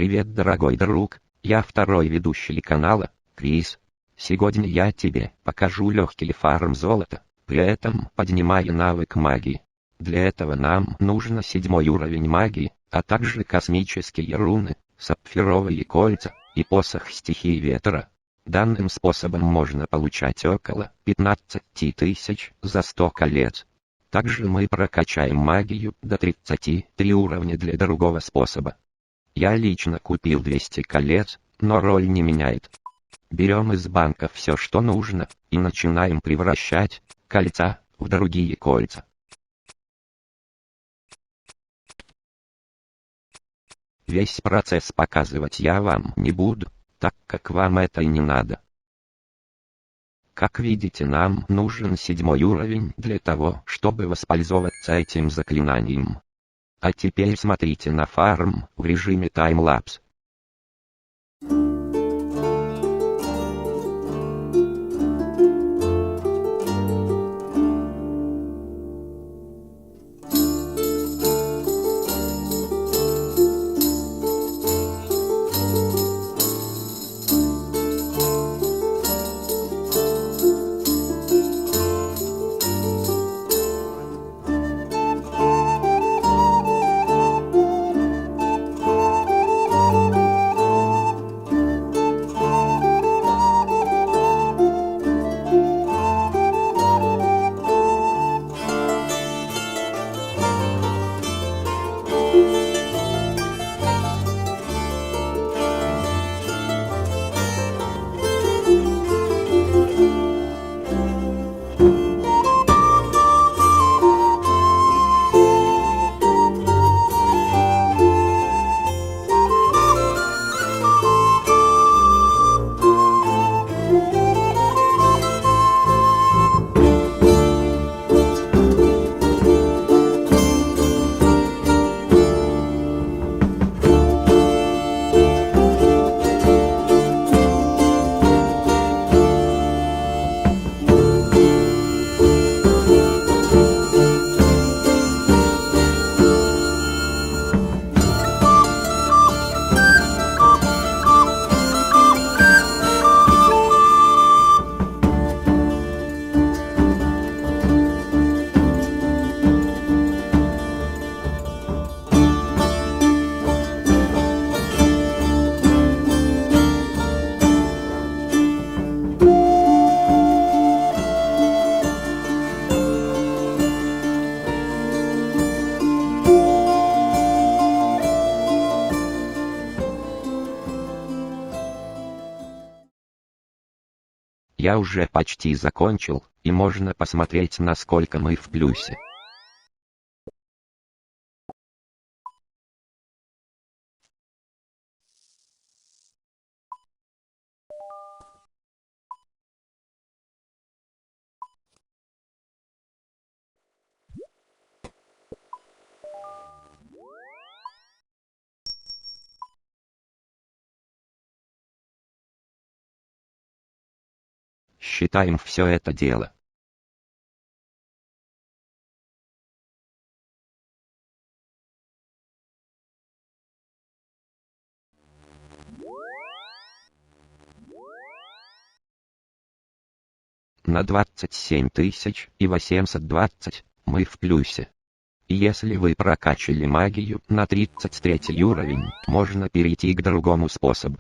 Привет, дорогой друг, я второй ведущий канала, Крис. Сегодня я тебе покажу легкий фарм золота, при этом поднимая навык магии. Для этого нам нужно 7-й уровень магии, а также космические руны, сапфировые кольца и посох стихии ветра. Данным способом можно получать около 15 тысяч за 100 колец. Также мы прокачаем магию до 33 уровня для другого способа. Я лично купил 200 колец, но роль не меняет. Берем из банка все, что нужно, и начинаем превращать кольца в другие кольца. Весь процесс показывать я вам не буду, так как вам это и не надо. Как видите, нам нужен 7-й уровень для того, чтобы воспользоваться этим заклинанием. А теперь смотрите на фарм в режиме таймлапс. Я уже почти закончил, и можно посмотреть, насколько мы в плюсе. Считаем все это дело. На 27 820 мы в плюсе. И если вы прокачали магию на 33 уровень, можно перейти к другому способу.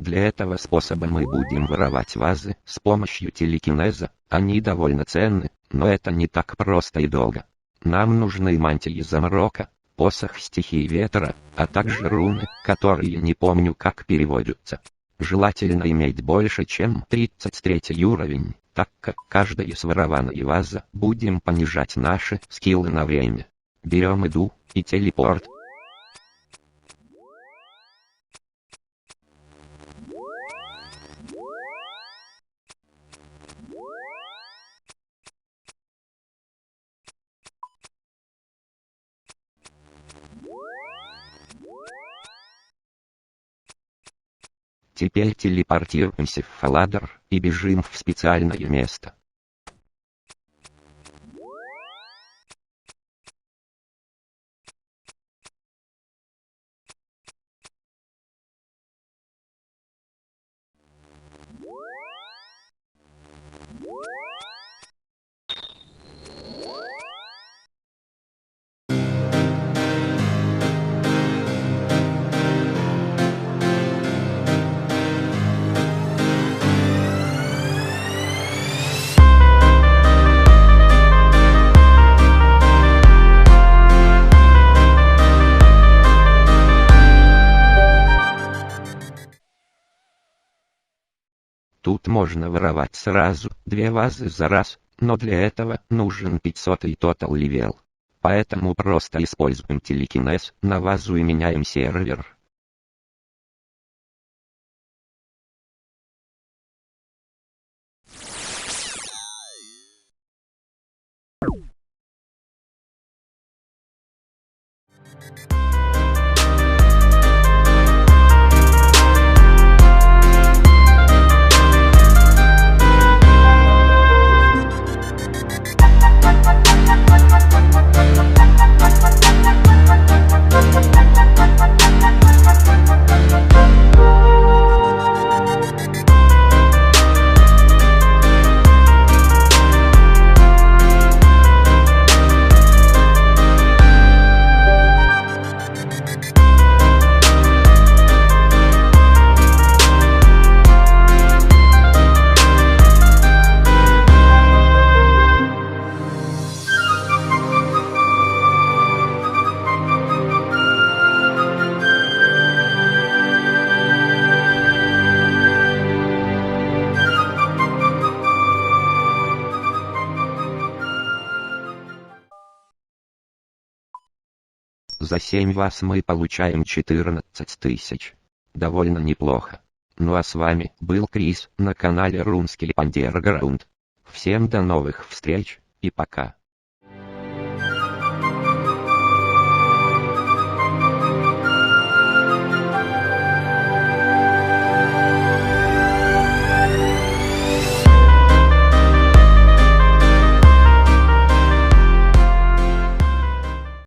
Для этого способа мы будем воровать вазы с помощью телекинеза. Они довольно ценны, но это не так просто и долго. Нам нужны мантии замрока, посох стихии ветра, а также руны, которые не помню как переводятся. Желательно иметь больше, чем 33 уровень, так как каждая сворованная ваза будем понижать наши скиллы на время. Берем еду и телепорт. Теперь телепортируемся в Фаладар и бежим в специальное место. Тут можно воровать сразу 2 вазы за раз, но для этого нужен 500-й тотал левел. Поэтому просто используем телекинез на вазу и меняем сервер. За 7 ваз мы получаем 14 тысяч. Довольно неплохо. Ну а с вами был Крис на канале Рунские Underground. Всем до новых встреч и пока.